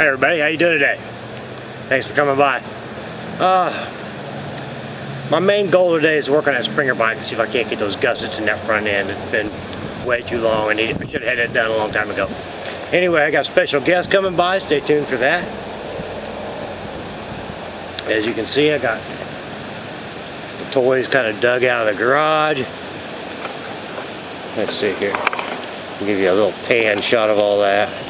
Hey everybody, how you doing today? Thanks for coming by. My main goal today is to work on that Springer bike and see if I can't get those gussets in that front end. It's been way too long and I should have had that done a long time ago. Anyway, I got a special guest coming by. Stay tuned for that. As you can see, I got the toys kind of dug out of the garage. Let's see here. I'll give you a little pan shot of all that.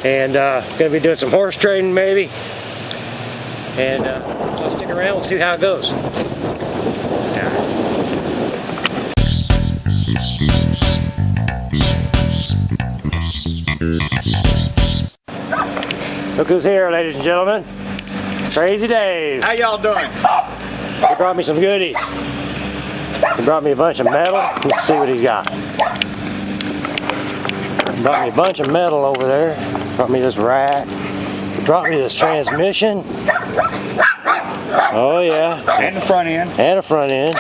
And gonna be doing some horse trading maybe. And so stick around, we'll see how it goes. Look who's here, ladies and gentlemen. Crazy Dave. How y'all doing? He brought me some goodies. He brought me a bunch of metal. Let's see what he's got. He brought me a bunch of metal over there. Brought me this rack. He brought me this transmission. Oh yeah. And the front end. And a front end.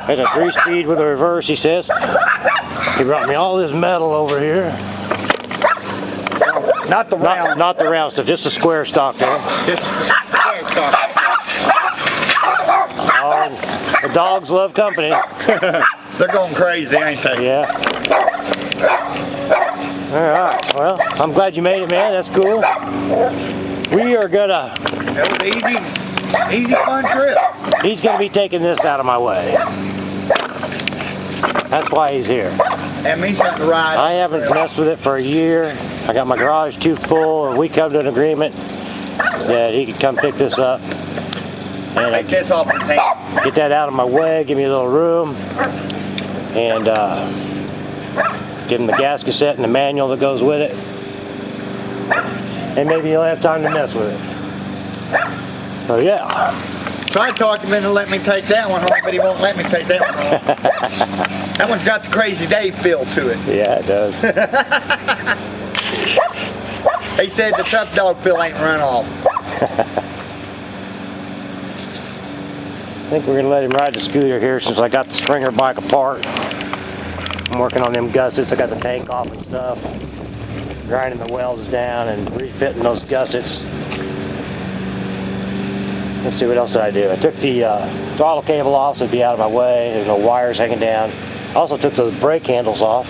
There's a 3-speed with a reverse, he says. He brought me all this metal over here. Not the round. Not the round stuff, just the square stock there. Just square stock. Oh, the dogs love company. They're going crazy, ain't they? Yeah. Alright, well, I'm glad you made it, man. That's cool. We are gonna... That was easy fun trip. He's gonna be taking this out of my way. That's why he's here. That means you have to ride. I haven't messed with it for a year. I got my garage too full, and we come to an agreement that he could come pick this up. And Take this off the tank. Get that out of my way, give me a little room, and give him the gas cassette and the manual that goes with it. And maybe he'll have time to mess with it. So yeah. Tried to talk him into let me take that one home, but he won't let me take that one home. That one's got the Crazy Dave feel to it. Yeah, it does. He said the Tufdog feel ain't run off. I think we're gonna let him ride the scooter here since I got the Springer bike apart. I'm working on them gussets. I got the tank off and stuff. Grinding the welds down and refitting those gussets. Let's see, what else did I do? I took the throttle cable off so it'd be out of my way. There's no wires hanging down. I also took those brake handles off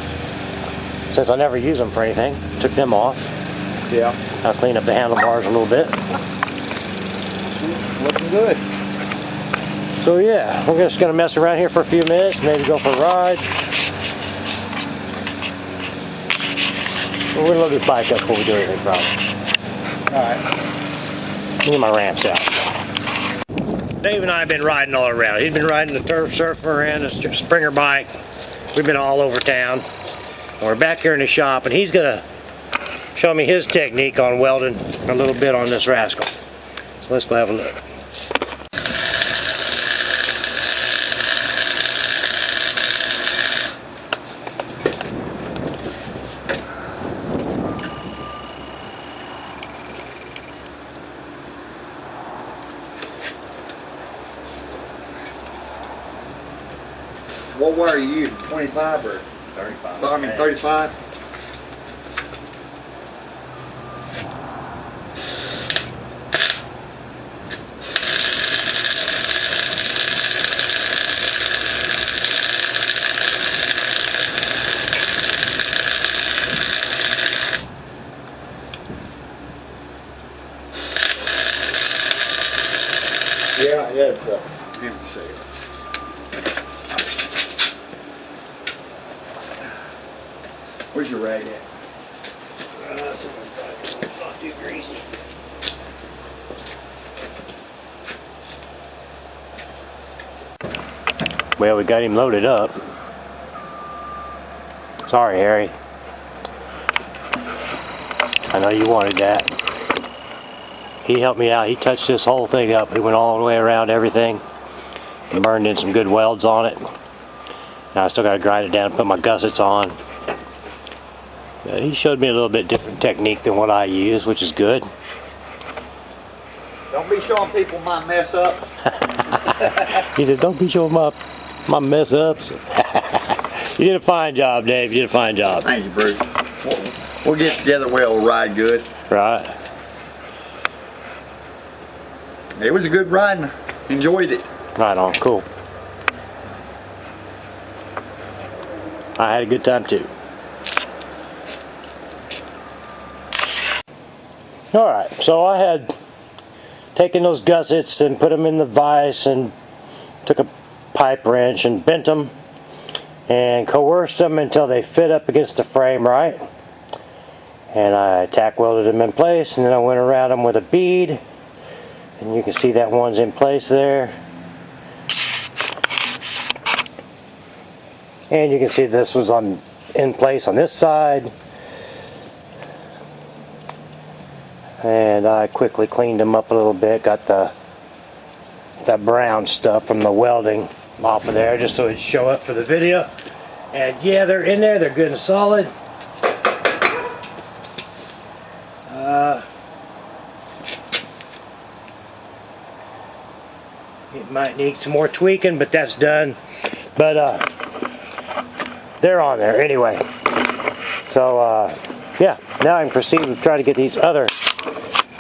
since I never use them for anything. Took them off. Yeah. I'll clean up the handlebars a little bit. Looking good. So yeah, we're just gonna mess around here for a few minutes, maybe go for a ride. We're gonna load this bike up before we do anything, probably. Alright. Get my ramps out. Dave and I have been riding all around. He's been riding the turf surfer and the Springer bike. We've been all over town. And we're back here in the shop, and he's gonna show me his technique on welding a little bit on this rascal. So let's go have a look. What wire are you using? 25 or 35? I mean 35. Yeah, it's empty seal. Where's your rag at? It's not too greasy. Well, we got him loaded up. Sorry, Harry. I know you wanted that. He helped me out. He touched this whole thing up. He went all the way around everything and burned in some good welds on it. Now I still got to grind it down and put my gussets on. He showed me a little bit different technique than what I use, which is good. Don't be showing people my mess up. He said, don't be showing my mess ups. You did a fine job, Dave. You did a fine job. Thank you, Bruce. We'll get together. We'll ride good. Right. It was a good ride and enjoyed it. Right on. Cool. I had a good time too. Alright, so I had taken those gussets and put them in the vise and took a pipe wrench and bent them and coerced them until they fit up against the frame right. And I tack welded them in place, and then I went around them with a bead, and you can see that one's in place there. And you can see this was in place on this side. And I quickly cleaned them up a little bit, got that brown stuff from the welding off of there just so it'd show up for the video. And yeah, they're in there, they're good and solid. It might need some more tweaking, but that's done. But they're on there anyway. So yeah, now I can proceed to try to get these other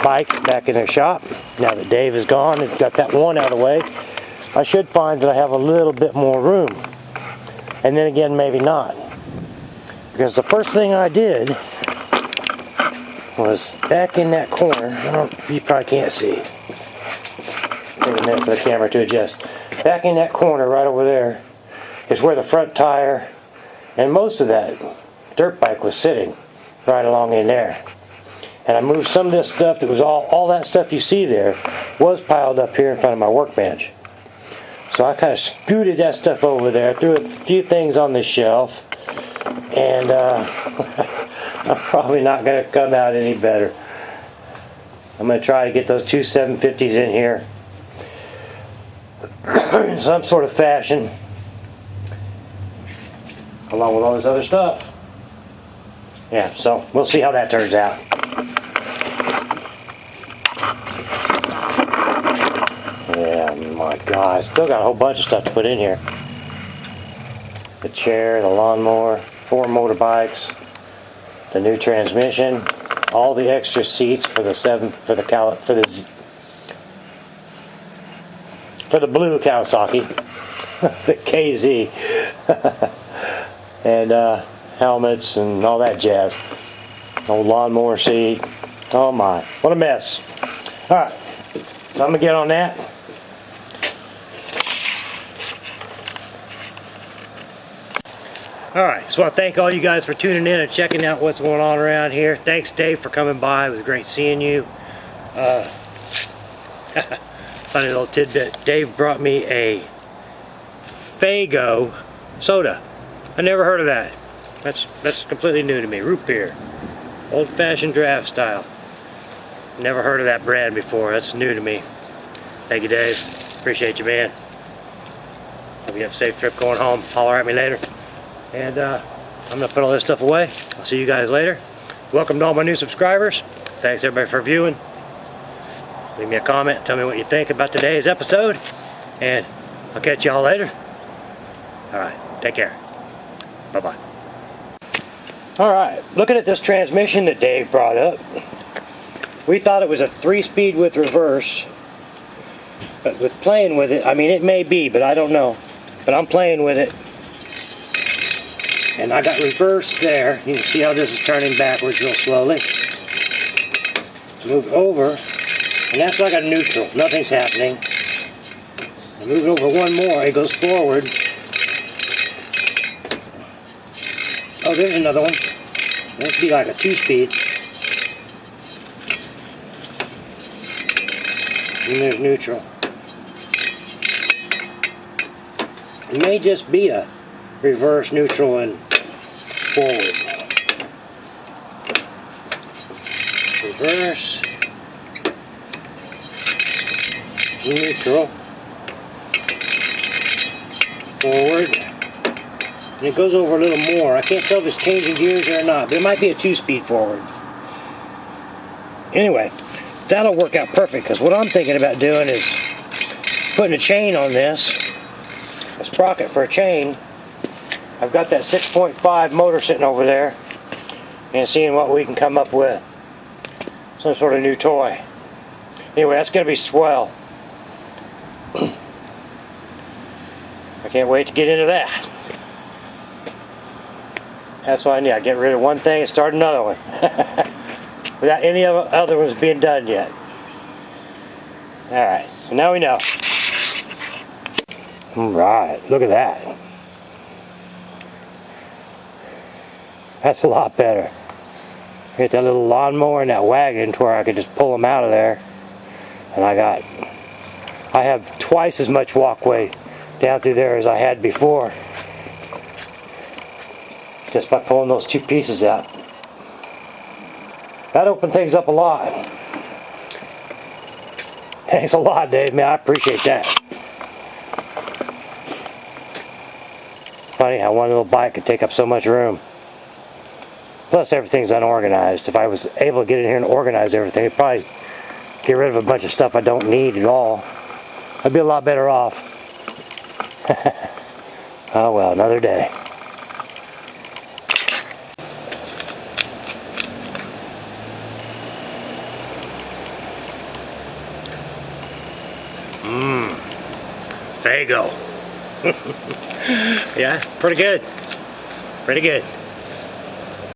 bikes back in their shop. Now that Dave is gone and got that one out of the way, I should find that I have a little bit more room. And then again, maybe not. Because the first thing I did was back in that corner. You probably can't see. Take a minute for the camera to adjust. Back in that corner right over there is where the front tire and most of that dirt bike was sitting, right along in there. And I moved some of this stuff that was all that stuff you see there was piled up here in front of my workbench. So I kind of scooted that stuff over there, threw a few things on the shelf, and I'm probably not going to come out any better. I'm going to try to get those two 750s in here in some sort of fashion, along with all this other stuff. Yeah, so we'll see how that turns out. Yeah, my God, I still got a whole bunch of stuff to put in here. The chair, the lawnmower, 4 motorbikes, the new transmission, all the extra seats for the blue Kawasaki, the KZ, and helmets and all that jazz. Old lawnmower seat. Oh my, what a mess. Alright, so I'm going to get on that. Alright, so I thank all you guys for tuning in and checking out what's going on around here. Thanks, Dave, for coming by. It was great seeing you. Funny little tidbit. Dave brought me a Faygo soda. I never heard of that. That's completely new to me. Root beer. Old-fashioned draft style. Never heard of that brand before. That's new to me. Thank you, Dave. Appreciate you, man. Hope you have a safe trip going home. Holler at me later. And I'm going to put all this stuff away. I'll see you guys later. Welcome to all my new subscribers. Thanks, everybody, for viewing. Leave me a comment. Tell me what you think about today's episode. And I'll catch y'all later. Alright, take care. Bye-bye. Alright, looking at this transmission that Dave brought up. We thought it was a 3-speed with reverse. But with playing with it, I mean, it may be, but I don't know. But I'm playing with it. And I got reverse there. You can see how this is turning backwards real slowly. Move over. And that's like a neutral. Nothing's happening. I move it over one more. It goes forward. Oh, there's another one. That must be like a 2-speed. And there's neutral. It may just be a reverse, neutral, and forward. Reverse, neutral, forward, and it goes over a little more. I can't tell if it's changing gears or not, but it might be a 2-speed forward. Anyway, that'll work out perfect, because what I'm thinking about doing is putting a chain on this, a sprocket for a chain. I've got that 6.5 motor sitting over there and seeing what we can come up with. Some sort of new toy. Anyway, that's going to be swell. I can't wait to get into that. That's what I need. I get rid of one thing and start another one. Without any other ones being done yet. Alright, so now we know. Alright, look at that. That's a lot better. Get that little lawnmower and that wagon to where I could just pull them out of there. And I have twice as much walkway down through there as I had before. Just by pulling those two pieces out. That opened things up a lot. Thanks a lot, Dave, man. I appreciate that. Funny how one little bike could take up so much room. Plus, everything's unorganized. If I was able to get in here and organize everything, I'd probably get rid of a bunch of stuff I don't need at all. I'd be a lot better off. Oh well, another day. Fago. Yeah, pretty good. Pretty good.